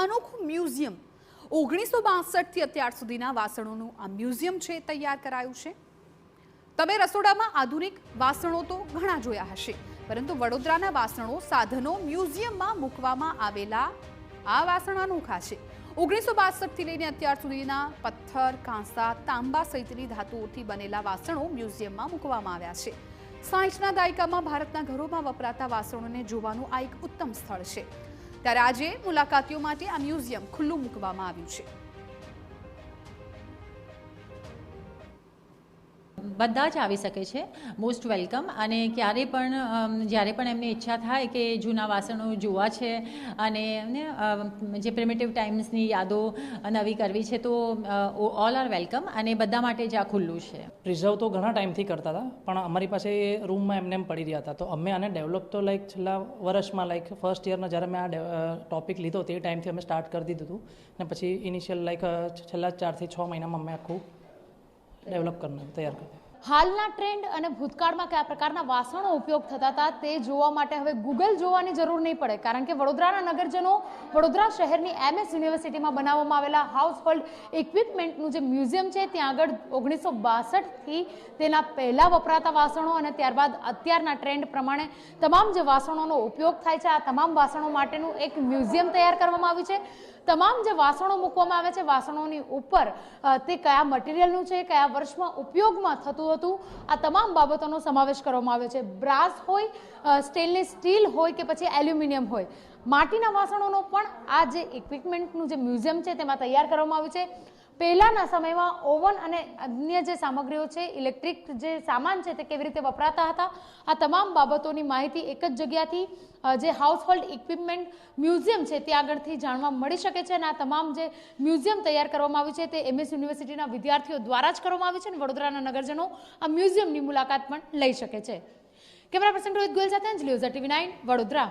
અનોખું મ્યુઝિયમ 1962 થી અત્યાર સુધીના વાસણોનું આ મ્યુઝિયમ છે તૈયાર કરાયું છે। તમે રસોડામાં આધુનિક વાસણો તો ઘણા જોયા હશે, પરંતુ વડોદરાના વાસણો સાધનો મ્યુઝિયમમાં મૂકવામાં આવેલા આ વાસણ અનોખા છે। 1962 થી લઈને અત્યાર સુધીના પથ્થર, કાંસા, તાંબા સહિતની ધાતુઓથી બનેલા વાસણો મ્યુઝિયમમાં મૂકવામાં આવ્યા છે। 60ના દાયકામાં ભારતના ઘરોમાં વપરાતા વાસણોને જોવાનું આ એક ઉત્તમ સ્થળ છે, ત્યારે આજે મુલાકાતીઓ માટે આ મ્યુઝિયમ ખુલ્લું મૂકવામાં આવ્યું છે। બધા જ આવી શકે છે, મોસ્ટ વેલકમ। અને ક્યારે પણ જ્યારે પણ એમને ઈચ્છા થાય કે જૂના વાસણો જોવા છે અને જે પ્રિમિટિવ ટાઈમ્સની યાદો નવી કરવી છે તો ઓલ આર વેલકમ અને બધા માટે જ આ ખુલ્લું છે। પ્રિઝર્વ તો ઘણા ટાઈમથી કરતા હતા, પણ અમારી પાસે રૂમમાં એમને પડી રહ્યા હતા, તો અમે આને ડેવલપ તો છેલ્લા વર્ષમાં ફર્સ્ટ યરમાં જ્યારે મેં આ ટોપિક લીધો તે ટાઈમથી અમે સ્ટાર્ટ કરી દીધું હતું, અને પછી ઇનિશિયલ છેલ્લા 4 થી 6 મહિનામાં અમે આખું ડેવલપ કરવાનું તૈયાર કર્યું। હાલના ટ્રેન્ડ અને ભૂતકાળમાં કયા પ્રકારના વાસણો ઉપયોગ થતા હતા તે જોવા માટે હવે ગૂગલ જોવાની જરૂર નહીં પડે, કારણ કે વડોદરાના નગરજનો વડોદરા શહેરની MS યુનિવર્સિટીમાં બનાવવામાં આવેલા હાઉસહોલ્ડ ઇક્વિપમેન્ટનું જે મ્યુઝિયમ છે ત્યાં આગળ 1962થી તેના પહેલાં વપરાતા વાસણો અને ત્યારબાદ અત્યારના ટ્રેન્ડ પ્રમાણે તમામ જે વાસણોનો ઉપયોગ થાય છે આ તમામ વાસણો માટેનું એક મ્યુઝિયમ તૈયાર કરવામાં આવ્યું છે। તમામ જે વાસણો મૂકવામાં આવે છે વાસણોની ઉપર તે કયા મટીરિયલનું છે, કયા વર્ષમાં ઉપયોગમાં થતું હતું, આ તમામ બાબતોનો સમાવેશ કરવામાં આવ્યો છે। બ્રાસ હોય, સ્ટેનલેસ સ્ટીલ હોય કે પછી એલ્યુમિનિયમ હોય, માટીના વાસણોનો પણ આ જે ઇક્વિપમેન્ટનું જે મ્યુઝિયમ છે તેમાં તૈયાર કરવામાં આવ્યું છે। પહેલાના સમયમાં ઓવન અને અન્ય જે સામગ્રીઓ છે, ઇલેક્ટ્રિક જે સામાન છે તે કેવી રીતે વપરાતા હતા, આ તમામ બાબતોની માહિતી એક જ જગ્યાથી જે હાઉસહોલ્ડ ઇક્વિપમેન્ટ મ્યુઝિયમ છે ત્યાં આગળથી જાણવા મળી શકે છે। અને આ તમામ જે મ્યુઝિયમ તૈયાર કરવામાં આવ્યું છે તે MS યુનિવર્સિટીના વિદ્યાર્થીઓ દ્વારા જ કરવામાં આવ્યું છે અને વડોદરાના નગરજનો આ મ્યુઝિયમની મુલાકાત પણ લઈ શકે છે। કેમેરા પર્સન રોહિત ગોયલ સાથે અંજલિ ઓઝા, TV9 વડોદરા।